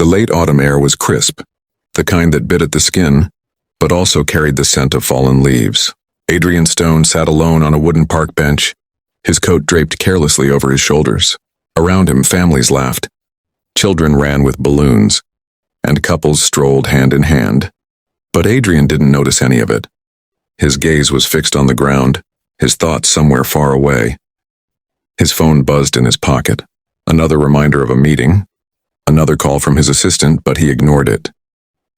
The late autumn air was crisp, the kind that bit at the skin, but also carried the scent of fallen leaves. Adrian Stone sat alone on a wooden park bench, his coat draped carelessly over his shoulders. Around him, families laughed. Children ran with balloons, and couples strolled hand in hand. But Adrian didn't notice any of it. His gaze was fixed on the ground, his thoughts somewhere far away. His phone buzzed in his pocket. Another reminder of a meeting. Another call from his assistant, but he ignored it.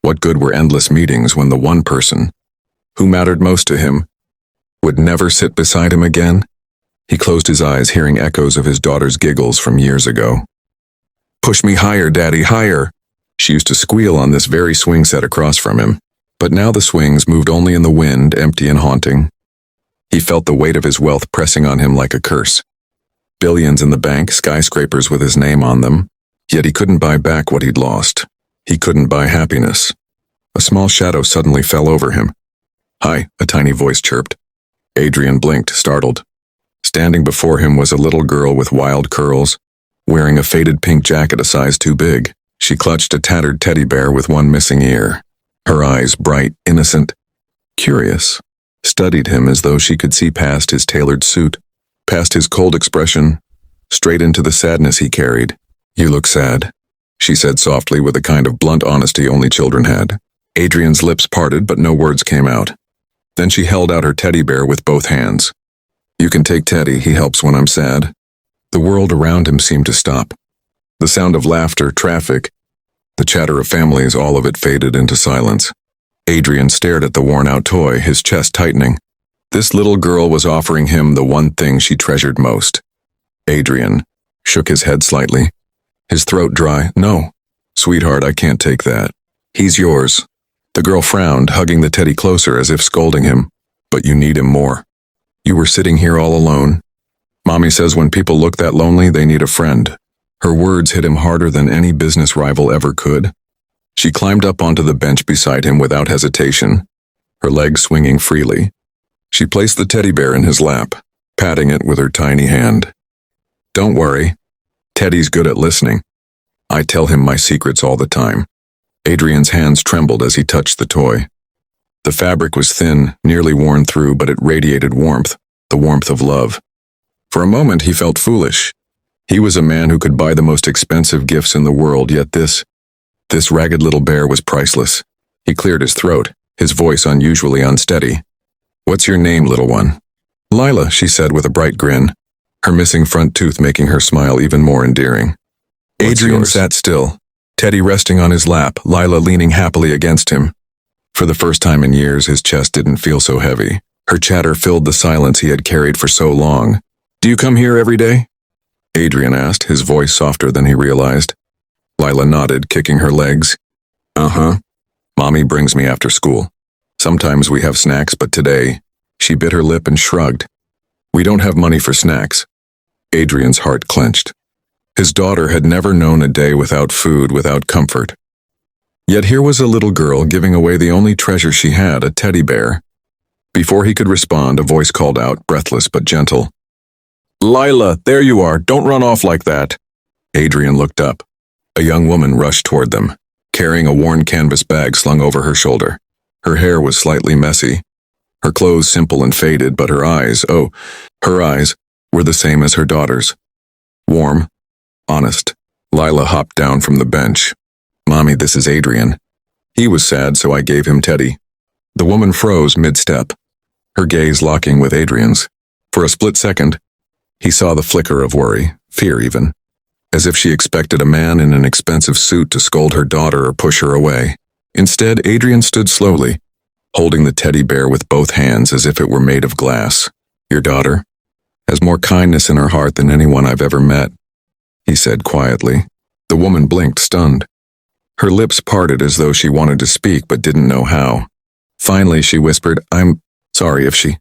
What good were endless meetings when the one person, who mattered most to him, would never sit beside him again? He closed his eyes, hearing echoes of his daughter's giggles from years ago. "Push me higher, Daddy, higher!" She used to squeal on this very swing set across from him. But now the swings moved only in the wind, empty and haunting. He felt the weight of his wealth pressing on him like a curse. Billions in the bank, skyscrapers with his name on them. Yet he couldn't buy back what he'd lost. He couldn't buy happiness. A small shadow suddenly fell over him. "Hi," a tiny voice chirped. Adrian blinked, startled. Standing before him was a little girl with wild curls, wearing a faded pink jacket a size too big. She clutched a tattered teddy bear with one missing ear. Her eyes, bright, innocent, curious, studied him as though she could see past his tailored suit, past his cold expression, straight into the sadness he carried. "You look sad," she said softly with a kind of blunt honesty only children had. Adrian's lips parted, but no words came out. Then she held out her teddy bear with both hands. "You can take Teddy, he helps when I'm sad." The world around him seemed to stop. The sound of laughter, traffic, the chatter of families, all of it faded into silence. Adrian stared at the worn-out toy, his chest tightening. This little girl was offering him the one thing she treasured most. Adrian shook his head slightly, his throat dry. "No, sweetheart, I can't take that. He's yours." The girl frowned, hugging the teddy closer as if scolding him. "But you need him more. You were sitting here all alone. Mommy says when people look that lonely, they need a friend." Her words hit him harder than any business rival ever could. She climbed up onto the bench beside him without hesitation, her legs swinging freely. She placed the teddy bear in his lap, patting it with her tiny hand. "Don't worry. Teddy's good at listening. I tell him my secrets all the time." Adrian's hands trembled as he touched the toy. The fabric was thin, nearly worn through, but it radiated warmth, the warmth of love. For a moment he felt foolish. He was a man who could buy the most expensive gifts in the world, yet this ragged little bear was priceless. He cleared his throat, his voice unusually unsteady. "What's your name, little one?" "Lila," she said with a bright grin, her missing front tooth making her smile even more endearing. Adrian sat still, Teddy resting on his lap, Lila leaning happily against him. For the first time in years, his chest didn't feel so heavy. Her chatter filled the silence he had carried for so long. "Do you come here every day?" Adrian asked, his voice softer than he realized. Lila nodded, kicking her legs. "Uh-huh. Mommy brings me after school. Sometimes we have snacks, but today..." She bit her lip and shrugged. "We don't have money for snacks." Adrian's heart clenched. His daughter had never known a day without food, without comfort. Yet here was a little girl giving away the only treasure she had, a teddy bear. Before he could respond, a voice called out, breathless but gentle. "Lila, there you are. Don't run off like that." Adrian looked up. A young woman rushed toward them, carrying a worn canvas bag slung over her shoulder. Her hair was slightly messy, her clothes simple and faded, but her eyes, were the same as her daughter's. Warm, honest. Lila hopped down from the bench. "Mommy, this is Adrian. He was sad, so I gave him Teddy." The woman froze mid-step, her gaze locking with Adrian's. For a split second, he saw the flicker of worry, fear even, as if she expected a man in an expensive suit to scold her daughter or push her away. Instead, Adrian stood slowly, holding the teddy bear with both hands as if it were made of glass. "Your daughter has more kindness in her heart than anyone I've ever met," he said quietly. The woman blinked, stunned. Her lips parted as though she wanted to speak but didn't know how. Finally, she whispered, "I'm sorry if she..."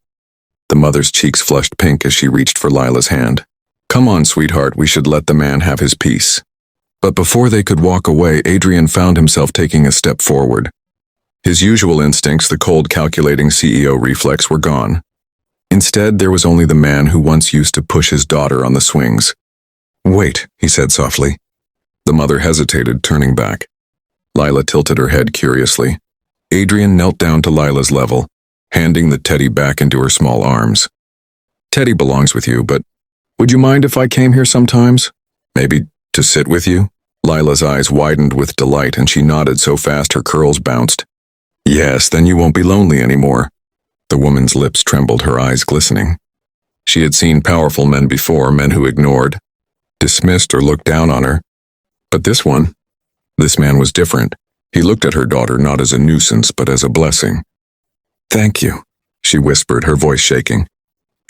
The mother's cheeks flushed pink as she reached for Lila's hand. "Come on, sweetheart, we should let the man have his peace." But before they could walk away, Adrian found himself taking a step forward. His usual instincts, the cold, calculating CEO reflex, were gone. Instead, there was only the man who once used to push his daughter on the swings. "Wait," he said softly. The mother hesitated, turning back. Lila tilted her head curiously. Adrian knelt down to Lila's level, handing the teddy back into her small arms. Teddy belongs with you, but would you mind if I came here sometimes? Maybe to sit with you? Lila's eyes widened with delight and she nodded so fast her curls bounced. Yes, then you won't be lonely anymore. The woman's lips trembled, her eyes glistening. She had seen powerful men before, men who ignored, dismissed or looked down on her. But this man was different. He looked at her daughter not as a nuisance, but as a blessing. Thank you, she whispered, her voice shaking.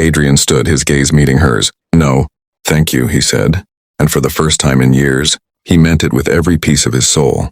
Adrian stood, his gaze meeting hers. No, thank you, he said, and for the first time in years, he meant it with every piece of his soul.